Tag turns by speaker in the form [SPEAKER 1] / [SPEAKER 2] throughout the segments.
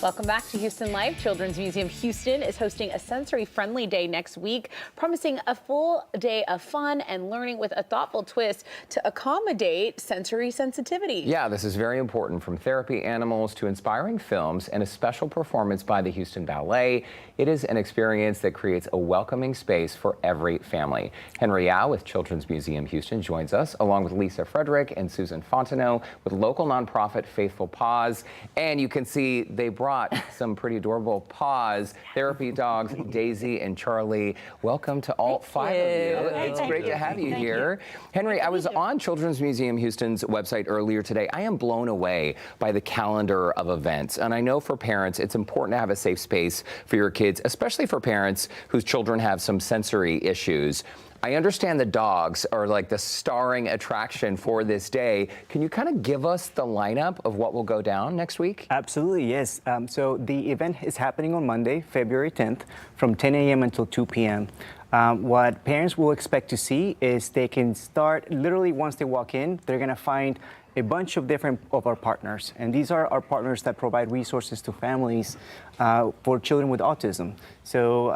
[SPEAKER 1] Welcome back to Houston Live. Children's Museum Houston is hosting a sensory-friendly day next week, promising a full day of fun and learning with a thoughtful twist to accommodate sensory sensitivity.
[SPEAKER 2] Yeah, this is very important, from therapy animals to inspiring films and a special performance by the Houston Ballet. It is an experience that creates a welcoming space for every family. Henry Yao with Children's Museum Houston joins us, along with Lisa Frederick and Susan Fontenot with local nonprofit Faithful Paws. And you can see they brought some pretty adorable paws, therapy dogs, Daisy and Charlie. Welcome to all five of you. It's great to have you here. Henry, I was on Children's Museum Houston's website earlier today. I am blown away by the calendar of events. And I know for parents, it's important to have a safe space for your kids, especially for parents whose children have some sensory issues. I understand the dogs are like the starring attraction for this day. Can you kind of give us the lineup of what will go down next week?
[SPEAKER 3] Absolutely, yes. So the event is happening on Monday, February 10th, from 10 a.m. until 2 p.m. What parents will expect to see is they can start, literally once they walk in, they're going to find a bunch of different of our partners. And these are our partners that provide resources to families for children with autism. So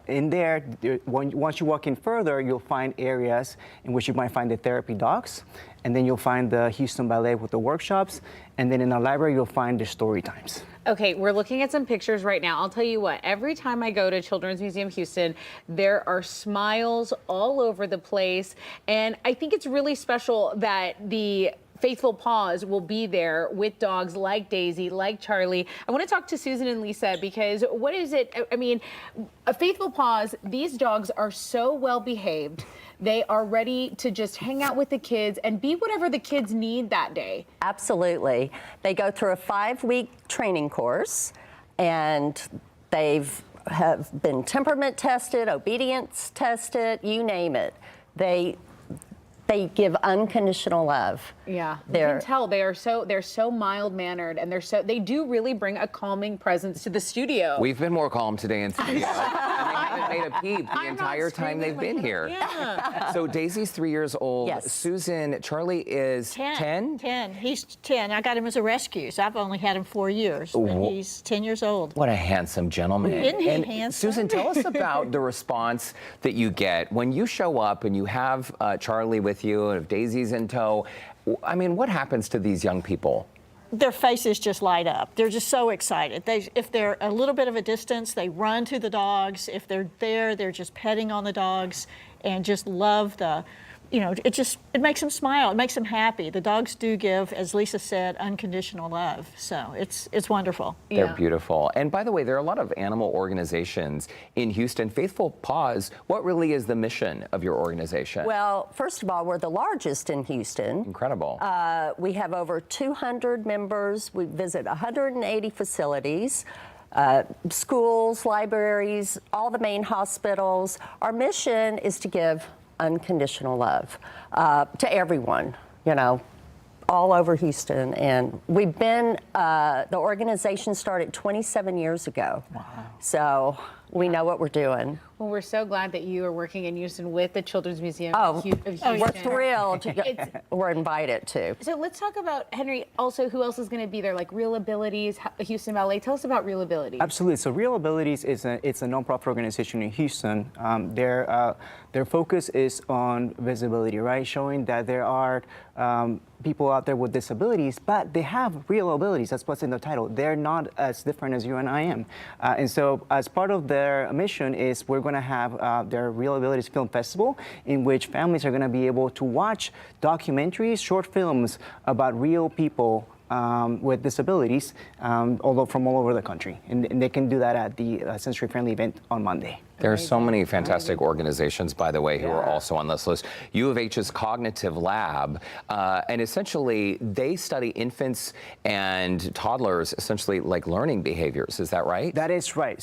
[SPEAKER 3] in there, once you walk in further, you'll find areas in which you might find the therapy dogs, and then you'll find the Houston Ballet with the workshops, and then in the library, you'll find the story times.
[SPEAKER 1] Okay, we're looking at some pictures right now. I'll tell you what, every time I go to Children's Museum Houston, there are smiles all over the place. And I think it's really special that the Faithful Paws will be there with dogs like Daisy, like Charlie. I want to talk to Susan and Lisa, because what is it? I mean, Faithful Paws, these dogs are so well behaved. They are ready to just hang out with the kids and be whatever the kids need that day.
[SPEAKER 4] Absolutely. They go through a 5-week training course, and have been temperament tested, obedience tested, you name it. They give unconditional love.
[SPEAKER 1] Yeah, you can tell they're so mild-mannered, and they do really bring a calming presence to the studio.
[SPEAKER 2] We've been more calm today in studio, and they haven't made a peep the entire time they've been here.
[SPEAKER 1] Yeah.
[SPEAKER 2] So Daisy's 3 years old.
[SPEAKER 4] Yes.
[SPEAKER 2] Susan, Charlie is 10?
[SPEAKER 5] 10. He's 10. I got him as a rescue, so I've only had him 4 years. But he's 10 years old.
[SPEAKER 2] What a handsome gentleman.
[SPEAKER 5] Isn't he
[SPEAKER 2] and
[SPEAKER 5] handsome?
[SPEAKER 2] Susan, tell us about the response that you get when you show up and you have Charlie with you, and if Daisy's in tow. I mean, what happens to these young people?
[SPEAKER 5] Their faces just light up. They're just so excited. If they're a little bit of a distance, they run to the dogs. If they're there, they're just petting on the dogs and just love it makes them smile. It makes them happy. The dogs do give, as Lisa said, unconditional love. So it's wonderful.
[SPEAKER 2] They're beautiful. And by the way, there are a lot of animal organizations in Houston. Faithful Paws, what really is the mission of your organization?
[SPEAKER 4] Well, first of all, we're the largest in Houston.
[SPEAKER 2] Incredible.
[SPEAKER 4] We have over 200 members. We visit 180 facilities. Schools, libraries, all the main hospitals. Our mission is to give unconditional love to everyone, all over Houston. And we've been, the organization started 27 years ago. Wow. So we know what we're doing.
[SPEAKER 1] Well, we're so glad that you are working in Houston with the Children's Museum of Houston.
[SPEAKER 4] We're thrilled. We're invited to.
[SPEAKER 1] So let's talk about, Henry, also who else is going to be there, like Real Abilities, Houston Ballet. Tell us about Real Abilities.
[SPEAKER 3] Absolutely. So Real Abilities is a nonprofit organization in Houston. Their focus is on visibility, right? Showing that there are people out there with disabilities, but they have real abilities. That's what's in the title. They're not as different as you and I am. And so as part of their mission is we're going to have their Real Abilities Film Festival, in which families are going to be able to watch documentaries, short films about real people with disabilities, although from all over the country. And they can do that at the sensory-friendly event on Monday.
[SPEAKER 2] There are so many fantastic organizations, by the way, who are also on this list. U of H's Cognitive Lab, and essentially they study infants and toddlers, essentially like learning behaviors. Is that right?
[SPEAKER 3] That is right.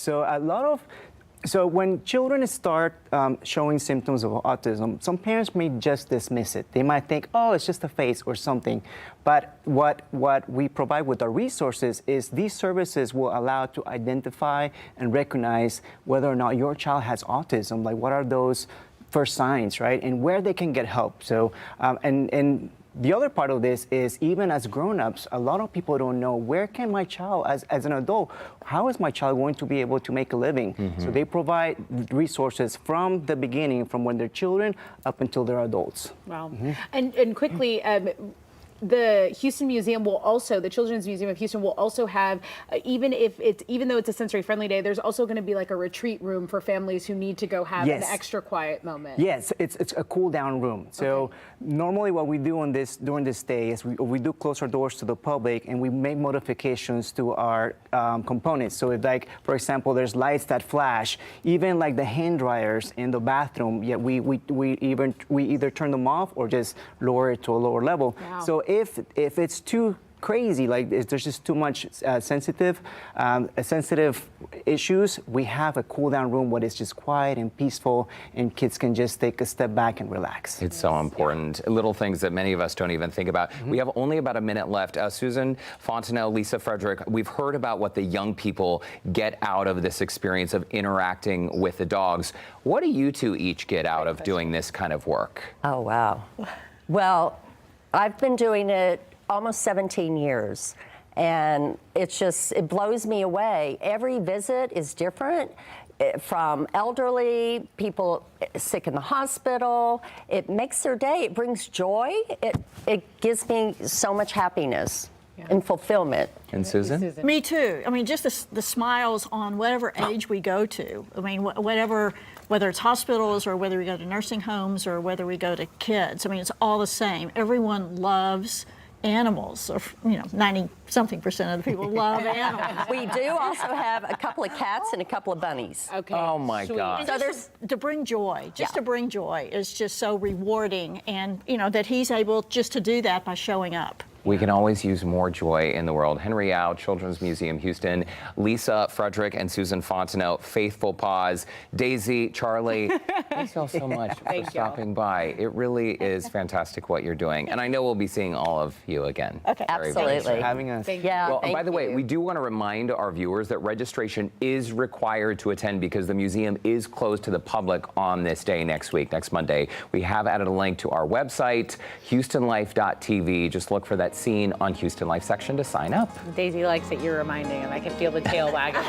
[SPEAKER 3] So when children start showing symptoms of autism, some parents may just dismiss it. They might think, oh, it's just a phase or something. But what we provide with our resources is these services will allow to identify and recognize whether or not your child has autism. Like, what are those first signs, right, and where they can get help. So, and the other part of this is even as grown-ups, a lot of people don't know where can my child, as an adult, how is my child going to be able to make a living? So they provide resources from the beginning, from when they're children up until they're adults.
[SPEAKER 1] Wow. And quickly, the Houston Museum will also, the Children's Museum of Houston will also have, even though it's a sensory friendly day, there's also going to be like a retreat room for families who need to go have an extra quiet moment.
[SPEAKER 3] Yes, it's a cool down room. So normally what we do during this day is we do close our doors to the public and we make modifications to our components. So if, like, for example, there's lights that flash, even like the hand dryers in the bathroom, we either turn them off or just lower it to a lower level.
[SPEAKER 1] Wow.
[SPEAKER 3] So if it's too crazy, like if there's just too much sensitive issues, we have a cool down room where it's just quiet and peaceful and kids can just take a step back and relax.
[SPEAKER 2] It's so important. Little things that many of us don't even think about. We have only about a minute left. Susan Fontenelle, Lisa Frederick, we've heard about what the young people get out of this experience of interacting with the dogs. What do you two each get out of doing this kind of work?
[SPEAKER 4] Oh, wow. Well, I've been doing it almost 17 years, and it blows me away. Every visit is different, from elderly, people sick in the hospital. It makes their day. It brings joy. It gives me so much happiness and fulfillment.
[SPEAKER 2] And Susan?
[SPEAKER 5] Me too. I mean, just the smiles on whatever age we go to. I mean, whether it's hospitals or whether we go to nursing homes or whether we go to kids. I mean, it's all the same. Everyone loves animals, or 90-something% of the people love animals.
[SPEAKER 4] We do also have a couple of cats and a couple of bunnies.
[SPEAKER 1] Okay.
[SPEAKER 2] Oh my God.
[SPEAKER 5] So there's to bring joy, to bring joy is just so rewarding, and that he's able just to do that by showing up.
[SPEAKER 2] We can always use more joy in the world. Henry Yao, Children's Museum Houston, Lisa Frederick, and Susan Fontenelle, Faithful Paws, Daisy, Charlie, thanks y'all so much for stopping by. It really is fantastic what you're doing. And I know we'll be seeing all of you again.
[SPEAKER 5] Okay.
[SPEAKER 4] Absolutely.
[SPEAKER 3] Thanks for having us.
[SPEAKER 4] Yeah,
[SPEAKER 2] Well,
[SPEAKER 4] thank
[SPEAKER 2] by the way,
[SPEAKER 4] you.
[SPEAKER 2] we do want to remind our viewers that registration is required to attend because the museum is closed to the public on this day next week, next Monday. We have added a link to our website, HoustonLife.tv. Just look for that scene on Houston Life section to sign up.
[SPEAKER 1] Daisy likes that you're reminding him. I can feel the tail wagging.